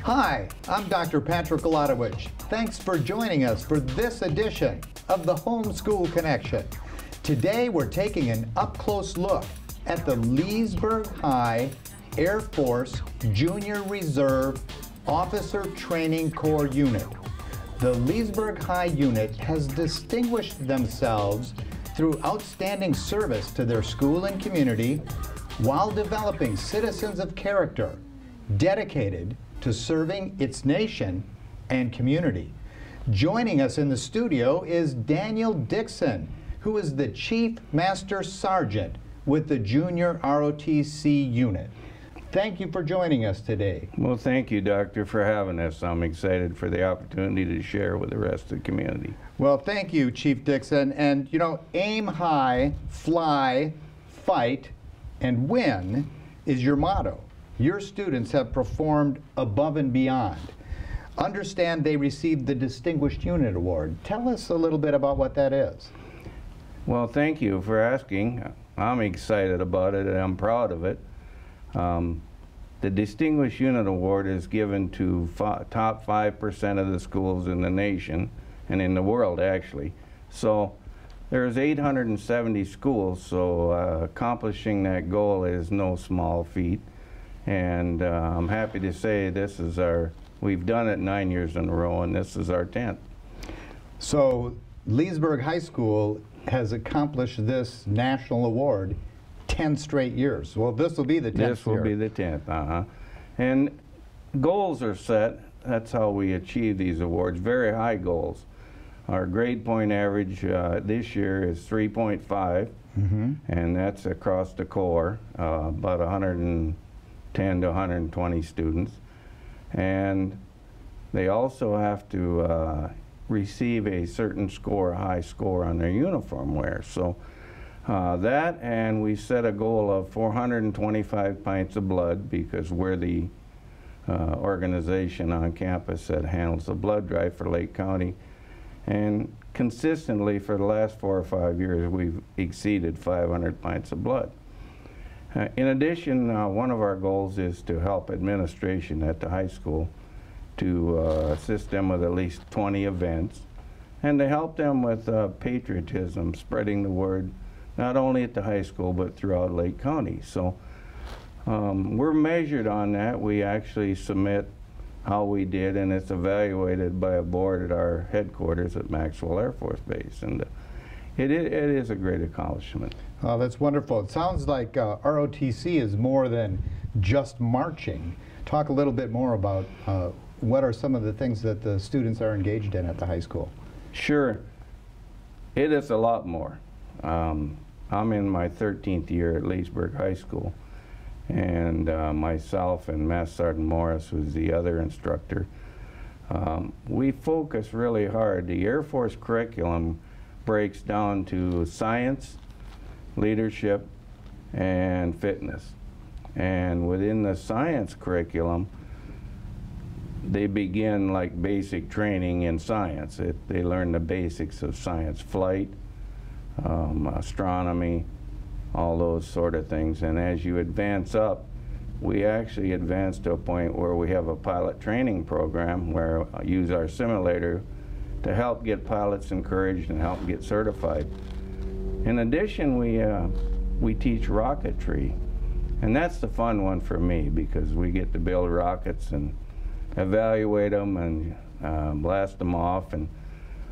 Hi, I'm Dr. Patrick Olotowicz. Thanks for joining us for this edition of the Homeschool Connection. Today we're taking an up-close look at the Leesburg High Air Force Junior Reserve Officer Training Corps Unit. The Leesburg High Unit has distinguished themselves through outstanding service to their school and community while developing citizens of character dedicated to serving its nation and community. Joining us in the studio is Daniel Dixon, who is the Chief Master Sergeant with the Junior ROTC unit. Thank you for joining us today. Well, thank you, Doctor, for having us. I'm excited for the opportunity to share with the rest of the community. Well, thank you, Chief Dixon. And you know, aim high, fly, fight, and win is your motto. Your students have performed above and beyond. Understand they received the Distinguished Unit Award. Tell us a little bit about what that is. Well, thank you for asking. I'm excited about it and I'm proud of it. The Distinguished Unit Award is given to top 5% of the schools in the nation and in the world, actually. So there's 870 schools, so accomplishing that goal is no small feat. And I'm happy to say this is we've done it 9 years in a row, and this is our 10th. So Leesburg High School has accomplished this national award 10 straight years. Well, this will be the 10th year. This will be the 10th, And goals are set. That's how we achieve these awards, very high goals. Our grade point average this year is 3.5, and that's across the Corps, about 110 to 120 students. And they also have to receive a certain score, a high score on their uniform wear. So that, and we set a goal of 425 pints of blood because we're the organization on campus that handles the blood drive for Lake County. And consistently for the last 4 or 5 years, we've exceeded 500 pints of blood. In addition, one of our goals is to help administration at the high school to assist them with at least 20 events and to help them with patriotism, spreading the word not only at the high school but throughout Lake County. So we're measured on that. We actually submit how we did, and it's evaluated by a board at our headquarters at Maxwell Air Force Base. And it is a great accomplishment. Oh, that's wonderful. It sounds like ROTC is more than just marching. Talk a little bit more about what are some of the things that the students are engaged in at the high school. Sure. It is a lot more. I'm in my 13th year at Leesburg High School, and myself and Master Sergeant Morris, who's the other instructor, we focus really hard. The Air Force curriculum breaks down to science, leadership, and fitness. And within the science curriculum, they begin like basic training in science. They learn the basics of science, flight, astronomy, all those sort of things. And as you advance up, we actually advance to a point where we have a pilot training program where I use our simulator to help get pilots encouraged and help get certified. In addition, we teach rocketry, and that's the fun one for me because we get to build rockets and evaluate them and blast them off. And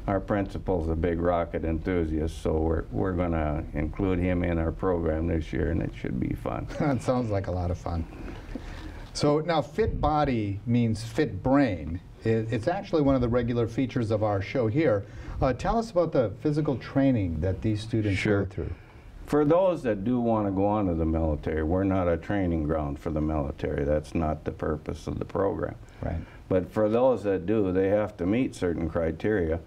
our principal's a big rocket enthusiast, so we're going to include him in our program this year, and it should be fun. That sounds like a lot of fun. So now, fit body means fit brain. It's actually one of the regular features of our show here. Tell us about the physical training that these students go through. For those that do want to go on to the military, we're not a training ground for the military. That's not the purpose of the program. Right. But for those that do, they have to meet certain criteria.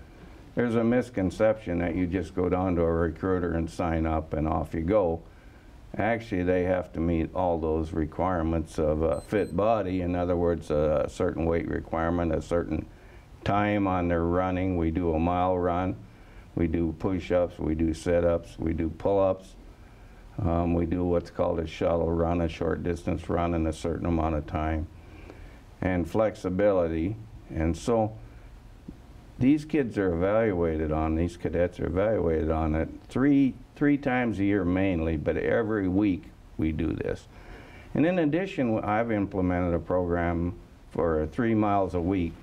There's a misconception that you just go down to a recruiter and sign up and off you go. Actually, they have to meet all those requirements of a fit body. In other words, a certain weight requirement, a certain time on their running. We do a mile run. We do push-ups, we do sit-ups, we do pull-ups. We do what's called a shuttle run, a short distance run in a certain amount of time. and flexibility. And so these kids are evaluated on, these cadets are evaluated on it three times a year mainly, but every week we do this. And in addition, I've implemented a program for 3 miles a week.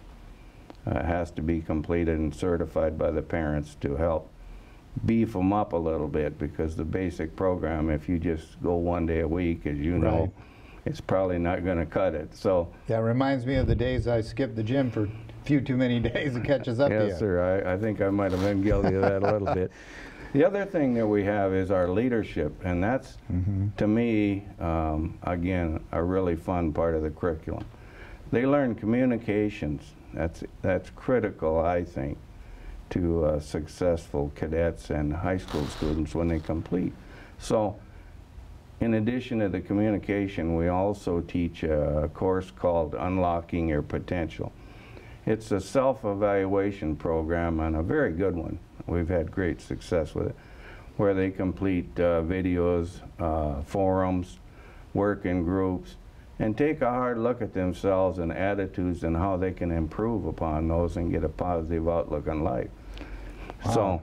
It has to be completed and certified by the parents to help beef them up a little bit, because the basic program, if you just go 1 day a week, as you know, it's probably not going to cut it. So yeah, it reminds me of the days I skipped the gym for a few too many days. It catches up to you. Yes, sir. I think I might have been guilty of that a little bit. The other thing that we have is our leadership, and that's, to me, again, a really fun part of the curriculum. They learn communications. That's critical, I think, to successful cadets and high school students when they complete. So, in addition to the communication, we also teach a course called Unlocking Your Potential. It's a self-evaluation program, and a very good one. We've had great success with it, where they complete videos, forums, work in groups, and take a hard look at themselves and attitudes and how they can improve upon those and get a positive outlook on life. Wow. So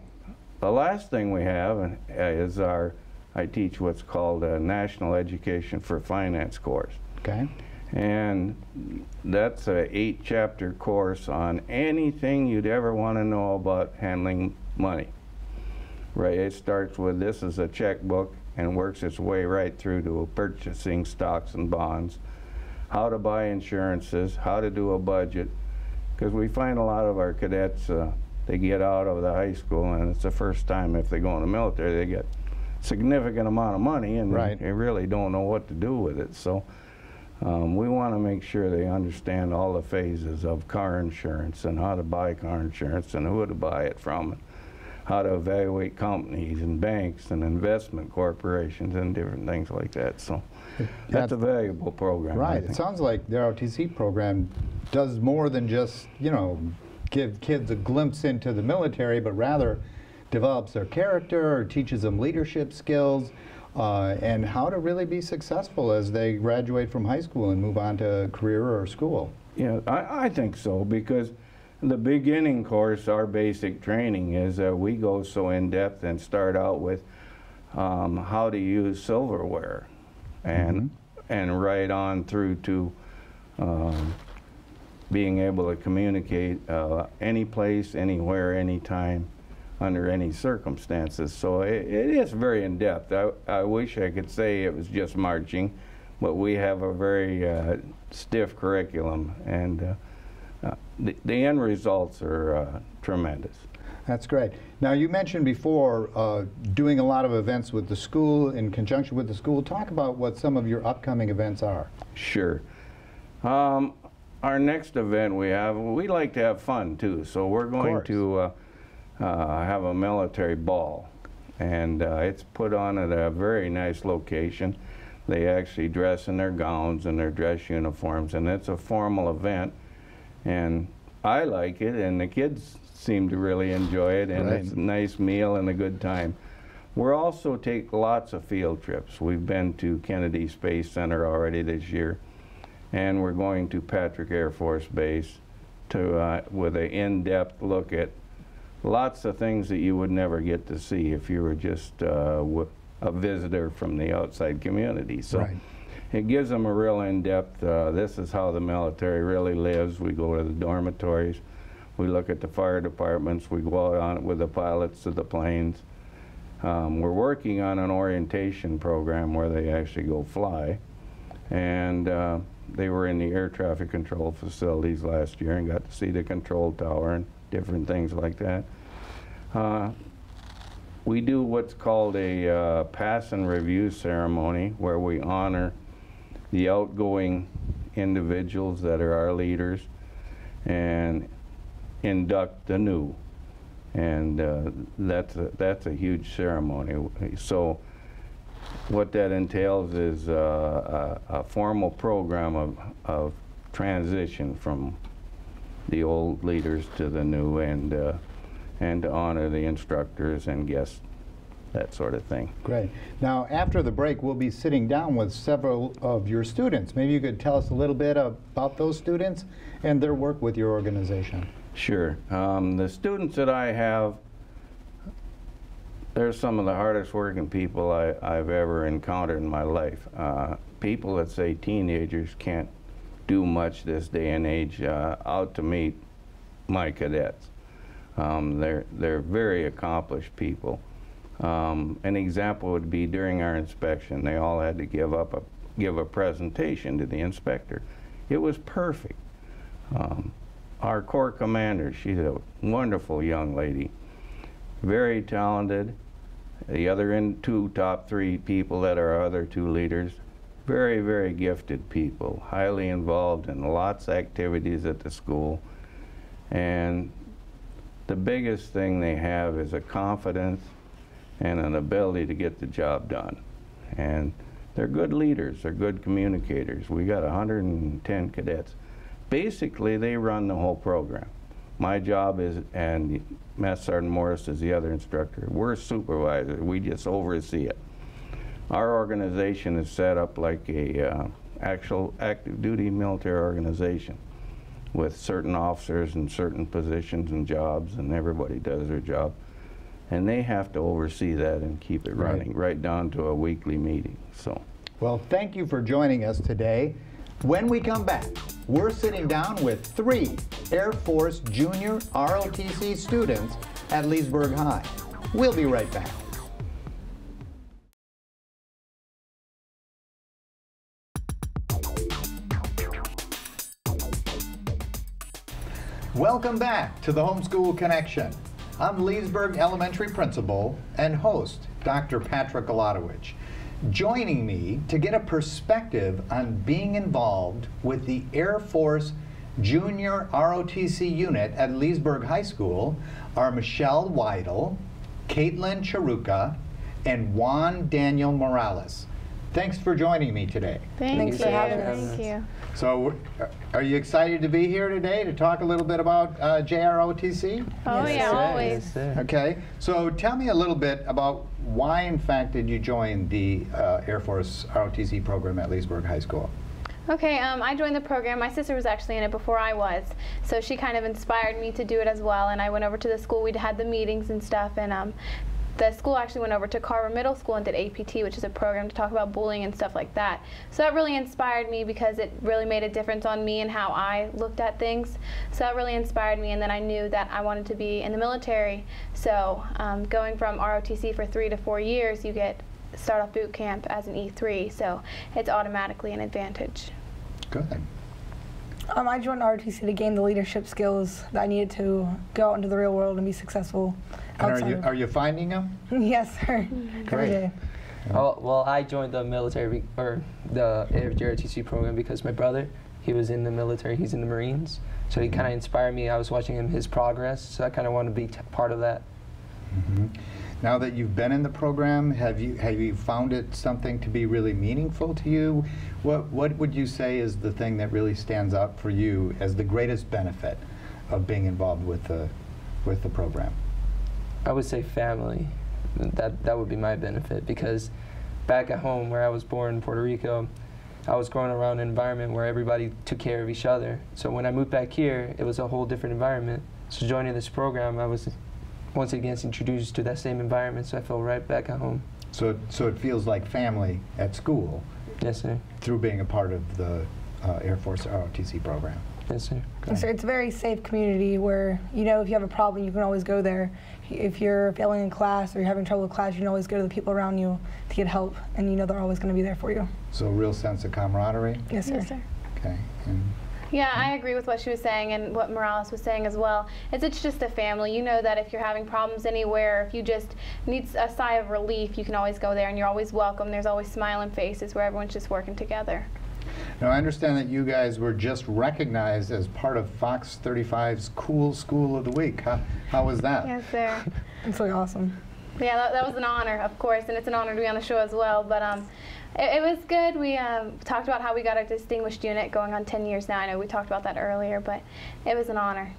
the last thing we have is I teach what's called a National Education for Finance course. Okay. And that's a 8-chapter course on anything you'd ever want to know about handling money. Right, it starts with this is a checkbook and works its way right through to purchasing stocks and bonds, how to buy insurances, how to do a budget, because we find a lot of our cadets, they get out of the high school and it's the first time if they go in the military, they get a significant amount of money and they really don't know what to do with it. So we want to make sure they understand all the phases of car insurance and how to buy car insurance and who to buy it from, how to evaluate companies and banks and investment corporations and different things like that. So that's a valuable program. Right. It sounds like the ROTC program does more than just, you know, give kids a glimpse into the military, but rather develops their character or teaches them leadership skills and how to really be successful as they graduate from high school and move on to career or school. Yeah, I think so, because the beginning course, our basic training is we go so in depth and start out with how to use silverware and right on through to being able to communicate any place, anywhere, anytime, under any circumstances. So it is very in depth. I wish I could say it was just marching, but we have a very stiff curriculum, and the end results are tremendous. That's great. Now, you mentioned before doing a lot of events with the school, in conjunction with the school. Talk about what some of your upcoming events are. Sure. Our next event we like to have fun too, so we're going to have a military ball, and it's put on at a very nice location. They actually dress in their gowns and their dress uniforms, and it's a formal event. And I like it, and the kids seem to really enjoy it, and it's a nice meal and a good time. We'll also take lots of field trips. We've been to Kennedy Space Center already this year, and we're going to Patrick Air Force Base with an in-depth look at lots of things that you would never get to see if you were just a visitor from the outside community. So. It gives them a real in-depth, this is how the military really lives. We go to the dormitories, we look at the fire departments, we go out on it with the pilots of the planes. We're working on an orientation program where they actually go fly. And they were in the air traffic control facilities last year and got to see the control tower and different things like that. We do what's called a pass and review ceremony where we honor the outgoing individuals that are our leaders and induct the new, and that's a huge ceremony. So what that entails is a formal program of transition from the old leaders to the new, and to honor the instructors and guests that sort of thing. Great. Now, after the break, we'll be sitting down with several of your students. Maybe you could tell us a little bit about those students and their work with your organization. Sure. The students that I have, they're some of the hardest working people I've ever encountered in my life. People that say teenagers can't do much this day and age out to meet my cadets. They're very accomplished people. An example would be during our inspection, they all had to give a presentation to the inspector. It was perfect. Our Corps commander, she's a wonderful young lady, very talented. The other top three people that are our other two leaders, very, very gifted people, highly involved in lots of activities at the school. And the biggest thing they have is a confidence and an ability to get the job done. And they're good leaders, they're good communicators. We got 110 cadets. Basically, they run the whole program. My job is, and Master Sergeant Morris is the other instructor, we're supervisors, we just oversee it. Our organization is set up like a actual active duty military organization with certain officers and certain positions and jobs, and everybody does their job. And they have to oversee that and keep it running, right down to a weekly meeting. So, well, thank you for joining us today. When we come back, we're sitting down with 3 Air Force Junior ROTC students at Leesburg High. We'll be right back. Welcome back to the Homeschool Connection. I'm Leesburg Elementary Principal and host, Dr. Patrick Olotowicz. Joining me to get a perspective on being involved with the Air Force Junior ROTC unit at Leesburg High School are Michelle Weidel, Caitlin Charuka, and Juan Daniel Morales. Thanks for joining me today. Thanks for having us. Thank you. So, are you excited to be here today to talk a little bit about JROTC? Oh, Yes, yeah, sir. always. Yes, sir. Okay, so tell me a little bit about why, in fact, did you join the Air Force ROTC program at Leesburg High School? Okay, I joined the program. My sister was actually in it before I was, so she kind of inspired me to do it as well. And I went over to the school. We had the meetings and stuff, and the school actually went over to Carver Middle School and did APT, which is a program to talk about bullying and stuff like that. So that really inspired me because it really made a difference on me and how I looked at things. So that really inspired me, and then I knew that I wanted to be in the military. So going from ROTC for 3 to 4 years, you start off boot camp as an E3, so it's automatically an advantage. Good. I joined ROTC to gain the leadership skills that I needed to go out into the real world and be successful. And are you finding them? Yes, sir. Great. Every day. Oh, well, I joined the military, or the AFJROTC program because my brother, he was in the military, he's in the Marines. So he kind of inspired me. I was watching his progress, so I kind of wanted to be part of that. Mm-hmm. Now that you've been in the program, have you found it something to be really meaningful to you? What would you say is the thing that really stands out for you as the greatest benefit of being involved with the program? I would say family. That would be my benefit, because back at home where I was born in Puerto Rico, I was growing around an environment where everybody took care of each other. So when I moved back here, it was a whole different environment. So joining this program, I was once again introduced to that same environment, so I felt right back at home. So it feels like family at school. Yes, sir. Through being a part of the Air Force ROTC program. Yes, sir. Yes, sir. It's a very safe community where, you know, if you have a problem, you can always go there. If you're failing in class or you're having trouble with class, you can always go to the people around you to get help, and you know they're always going to be there for you. So a real sense of camaraderie? Yes, sir. Yes, sir. Okay. And Yeah, I agree with what she was saying and what Morales was saying as well. It's just a family. You know that if you're having problems anywhere, if you just need a sigh of relief, you can always go there and you're always welcome. There's always smiling faces where everyone's just working together. now I understand that you guys were just recognized as part of Fox 35's Cool School of the Week. How was that? Yes, sir. It's really awesome. Yeah, that was an honor, of course, and it's an honor to be on the show as well. But it was good. We talked about how we got a distinguished unit going on 10 years now. I know we talked about that earlier, but it was an honor.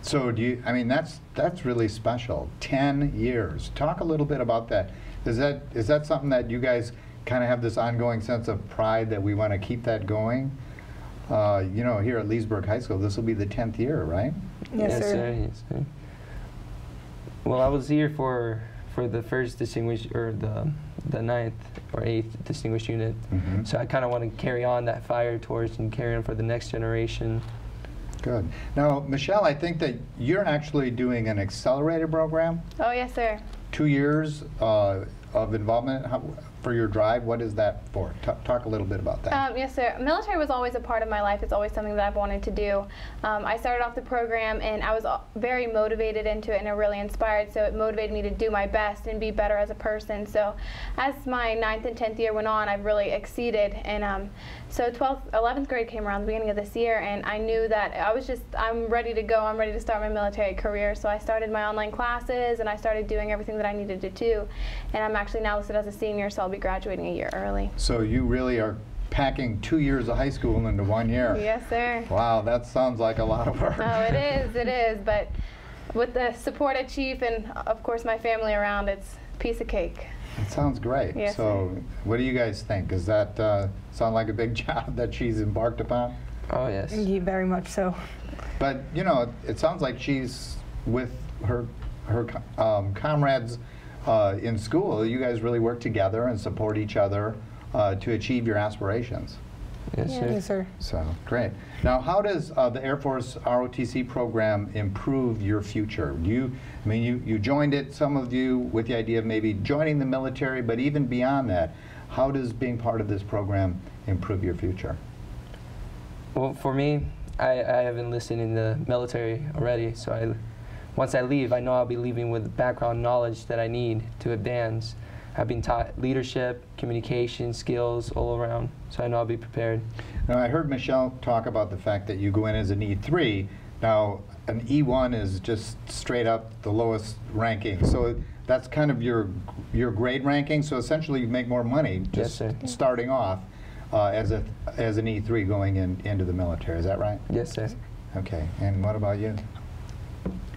So do you, I mean, that's really special. 10 years. Talk a little bit about that. Is that something that you guys kind of have this ongoing sense of pride that we want to keep that going? You know, here at Leesburg High School, this will be the 10th year, right? Yes, sir. Yes, sir. Well, I was here for the first distinguished, or the 9th or 8th distinguished unit. Mm-hmm. So I kind of want to carry on that fire torch and carry on for the next generation. Good. Now, Michelle, I think that you're actually doing an accelerated program. Oh, yes, sir. 2 years of involvement for your drive. What is that for? Talk a little bit about that. Yes, sir. Military was always a part of my life. It's always something that I've wanted to do. I started off the program, and I was very motivated into it and really inspired, so it motivated me to do my best and be better as a person. So as my 9th and 10th year went on, I've really exceeded. And so 11th grade came around the beginning of this year, and I knew that I'm ready to go. I'm ready to start my military career. So I started my online classes, and I started doing everything that I needed to do. And I'm actually now listed as a senior, so I'll be graduating a year early. So you really are packing 2 years of high school into 1 year. Yes, sir. Wow, that sounds like a lot of work. Oh, it is, but with the support of Chief and, of course, my family around, it's a piece of cake. It sounds great. Yes, so what do you guys think? Does that sound like a big job that she's embarked upon? Oh, yes. Indeed, very much so. But, you know, it sounds like she's with her comrades in school. You guys really work together and support each other to achieve your aspirations. Yes, Yeah. sir. Yes, sir. So, great. Now, how does the Air Force ROTC program improve your future? I mean, you joined it, some of you, with the idea of maybe joining the military, but even beyond that, how does being part of this program improve your future? Well, for me, I have enlisted in the military already, so once I leave, I know I'll be leaving with the background knowledge that I need to advance. I've been taught leadership, communication skills all around, so I know I'll be prepared. Now, I heard Michelle talk about the fact that you go in as an E3. Now, an E1 is just straight up the lowest ranking. So that's kind of your grade ranking. So essentially, you make more money just starting off as an E3 going into the military. Is that right? Yes, sir. Okay. And what about you?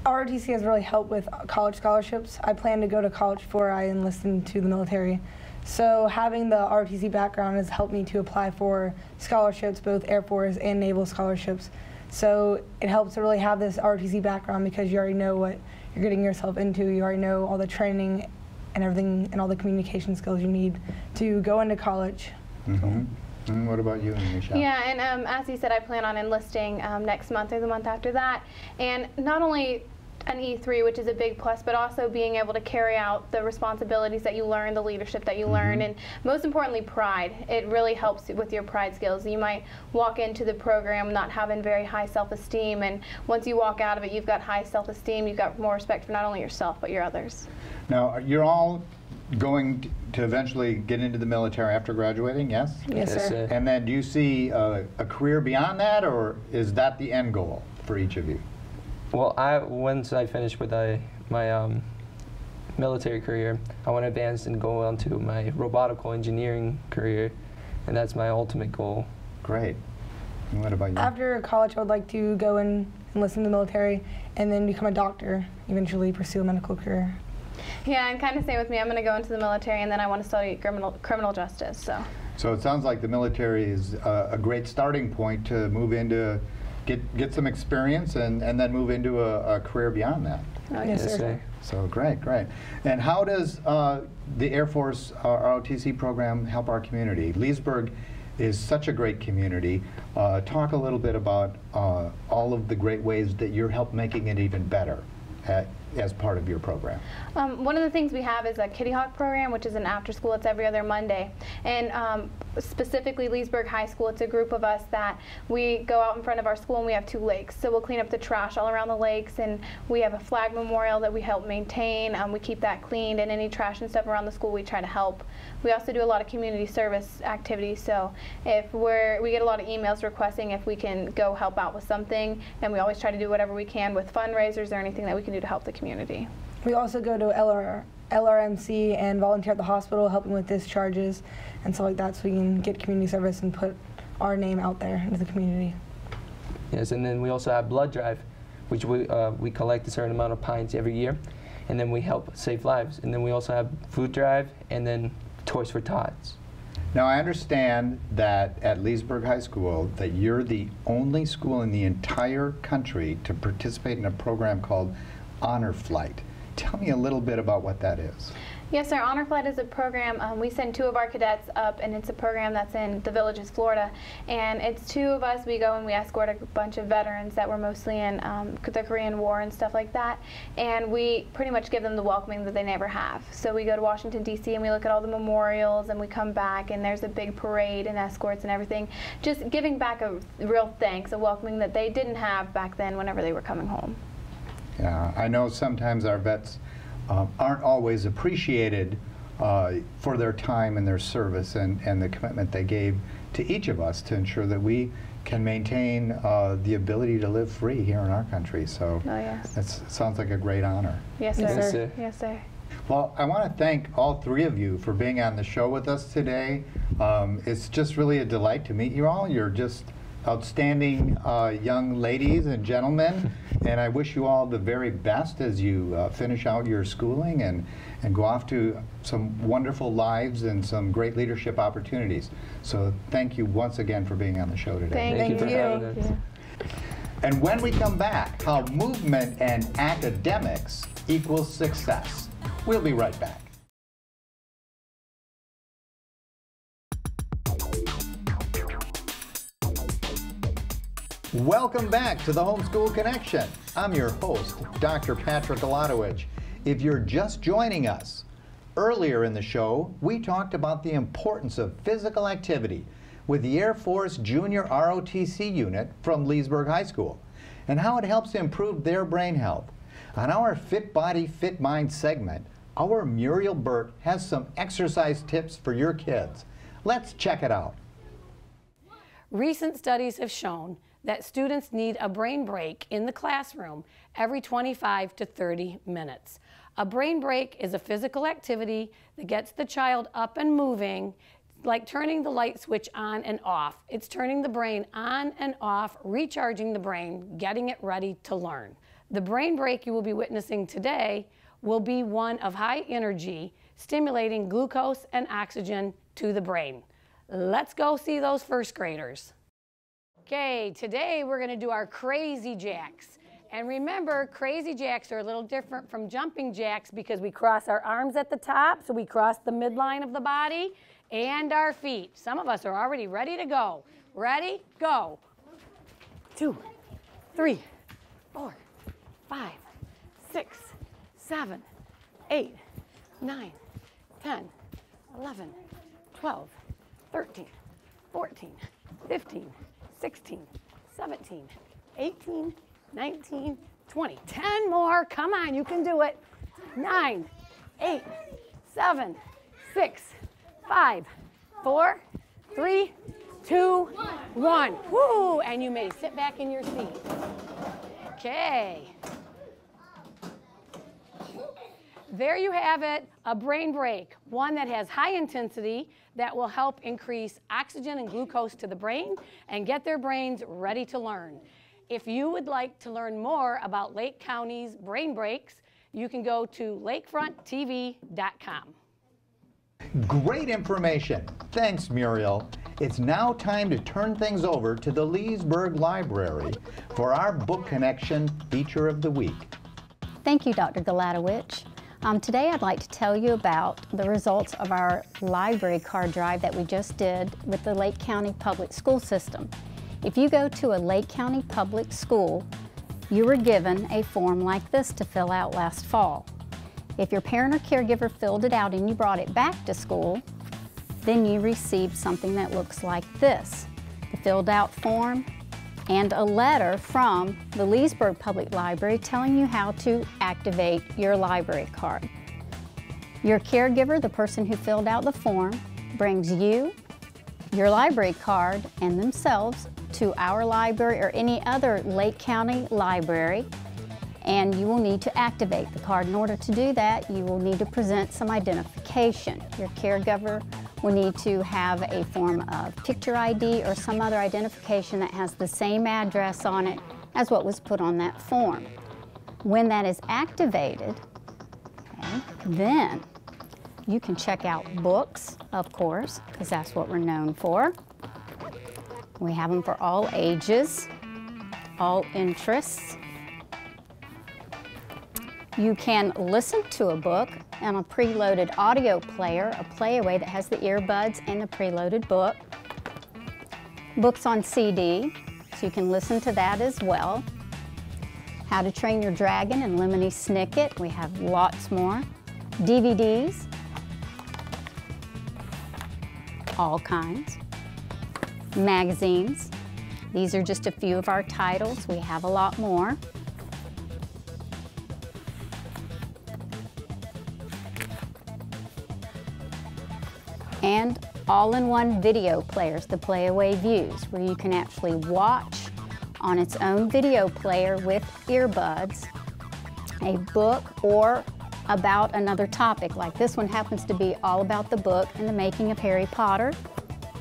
ROTC has really helped with college scholarships. I plan to go to college before I enlist into the military. So having the ROTC background has helped me to apply for scholarships, both Air Force and Naval scholarships. So it helps to really have this ROTC background because you already know what you're getting yourself into. You already know all the training and everything and all the communication skills you need to go into college. Mm-hmm. And what about you, Michelle? Yeah, and as he said, I plan on enlisting next month or the month after that. And not only an E3, which is a big plus, but also being able to carry out the responsibilities that you learn, the leadership that you learn, and most importantly, pride. It really helps with your pride skills. You might walk into the program not having very high self-esteem, and once you walk out of it, you've got high self-esteem, you've got more respect for not only yourself, but your others. Now, you're all going to eventually get into the military after graduating, yes? Yes, sir. And then do you see a career beyond that, or is that the end goal for each of you? Well, once I finish with my military career, I want to advance and go on to my robotical engineering career, and that's my ultimate goal. Great. And what about you? After college, I would like to go and enlist in the military and then become a doctor, eventually pursue a medical career. Yeah, and kind of same with me. I'm going to go into the military, and then I want to study criminal justice. So it sounds like the military is a great starting point to move into, get some experience, and then move into a career beyond that. Oh, Yes, sir. So great. And how does the Air Force ROTC program help our community? Leesburg is such a great community. Talk a little bit about all of the great ways that you're making it even better as part of your program. One of the things we have is a Kitty Hawk program, which is an after school. It's every other Monday. And specifically Leesburg High School, it's a group of us that we go out in front of our school, and we have 2 lakes. So we'll clean up the trash all around the lakes, and we have a flag memorial that we help maintain. We keep that cleaned, and any trash and stuff around the school we try to help. We also do a lot of community service activities, so if we get a lot of emails requesting if we can go help out with something, and we always try to do whatever we can with fundraisers or anything that we can do to help the community. We also go to LRMC and volunteer at the hospital, helping with discharges and stuff like that, so we can get community service and put our name out there into the community. Yes, and then we also have blood drive, which we collect a certain amount of pints every year, and then we help save lives. And then we also have food drive and then Toys for Tots. Now, I understand that at Leesburg High School that you're the only school in the entire country to participate in a program called Honor Flight. Tell me a little bit about what that is. Yes, sir. Honor Flight is a program. We send 2 of our cadets up, and it's a program that's in the Villages, Florida. And it's 2 of us. We go and we escort a bunch of veterans that were mostly in the Korean War and stuff like that. And we pretty much give them the welcoming that they never have. So we go to Washington, D.C., and we look at all the memorials, and we come back, and there's a big parade and escorts and everything. Just giving back a real thanks, a welcoming that they didn't have back then whenever they were coming home. Yeah, I know sometimes our vets aren't always appreciated for their time and their service and the commitment they gave to each of us to ensure that we can maintain the ability to live free here in our country. So it sounds like a great honor. Yes, sir. Yes, sir. Yes, sir. Well, I want to thank all 3 of you for being on the show with us today. It's just really a delight to meet you all. You're just outstanding young ladies and gentlemen, and I wish you all the very best as you finish out your schooling and go off to some wonderful lives and some great leadership opportunities. So thank you once again for being on the show today. Thank you for having us. And when we come back, how movement and academics equals success. We'll be right back. Welcome back to the Homeschool Connection. I'm your host, Dr. Patrick Olotowicz. If you're just joining us, earlier in the show, we talked about the importance of physical activity with the Air Force Junior ROTC unit from Leesburg High School and how it helps improve their brain health. On our Fit Body, Fit Mind segment, our Muriel Burt has some exercise tips for your kids. Let's check it out. Recent studies have shown that students need a brain break in the classroom every 25 to 30 minutes. A brain break is a physical activity that gets the child up and moving, like turning the light switch on and off. It's turning the brain on and off, recharging the brain, getting it ready to learn. The brain break you will be witnessing today will be one of high energy, stimulating glucose and oxygen to the brain. Let's go see those first graders. Okay, today we're going to do our crazy jacks. And remember, crazy jacks are a little different from jumping jacks because we cross our arms at the top, so we cross the midline of the body, and our feet. Some of us are already ready to go. Ready? Go. 2, 3, 4, 5, 6, 7, 8, 9, 10, 11, 12, 13, 14, 15, 16, 17, 18, 19, 20. 10 more. Come on, you can do it. 9, 8, 7, 6, 5, 4, 3, 2, 1. Woo! And you may sit back in your seat. Okay. There you have it, a brain break, one that has high intensity that will help increase oxygen and glucose to the brain and get their brains ready to learn. If you would like to learn more about Lake County's brain breaks, you can go to lakefronttv.com. Great information. Thanks, Muriel. It's now time to turn things over to the Leesburg Library for our Book Connection Feature of the Week. Thank you, Dr. Galatowicz. Today I'd like to tell you about the results of our library card drive that we just did with the Lake County Public School System. If you go to a Lake County Public School, you were given a form like this to fill out last fall. If your parent or caregiver filled it out and you brought it back to school, then you received something that looks like this: the filled out form and a letter from the Leesburg Public Library telling you how to activate your library card. Your caregiver, the person who filled out the form, brings you your library card and themselves to our library or any other Lake County library, and you will need to activate the card. In order to do that, you will need to present some identification. Your caregiver will need to have a form of picture ID or some other identification that has the same address on it as what was put on that form. When that is activated, okay, then you can check out books, of course, because that's what we're known for. We have them for all ages, all interests. You can listen to a book on a preloaded audio player, a playaway that has the earbuds and the preloaded book. Books on CD, so you can listen to that as well. How to Train Your Dragon and Lemony Snicket, we have lots more. DVDs, all kinds. Magazines, these are just a few of our titles, we have a lot more. And all-in-one video players, the Playaway Views, where you can actually watch on its own video player with earbuds a book or about another topic. Like this one happens to be all about the book and the making of Harry Potter.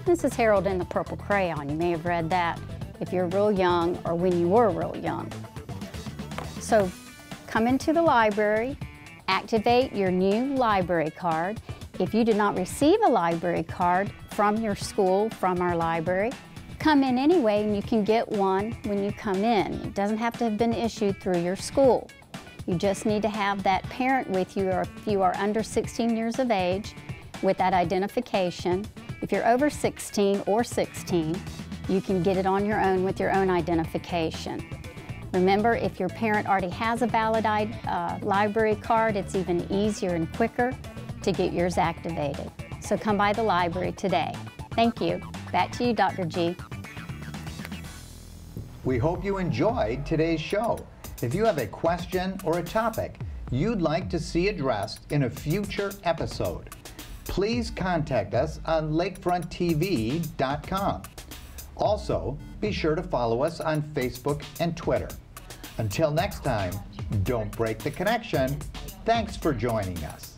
This is Harold and the Purple Crayon. You may have read that if you're real young or when you were real young. So come into the library, activate your new library card. If you did not receive a library card from your school, from our library, come in anyway and you can get one when you come in. It doesn't have to have been issued through your school. You just need to have that parent with you, or if you are under 16 years of age, with that identification. If you're over 16 or 16, you can get it on your own with your own identification. Remember, if your parent already has a valid library card, it's even easier and quicker to get yours activated. So come by the library today. Thank you. Back to you, Dr. G. We hope you enjoyed today's show. If you have a question or a topic you'd like to see addressed in a future episode, please contact us on lakefronttv.com. Also, be sure to follow us on Facebook and Twitter. Until next time, don't break the connection. Thanks for joining us.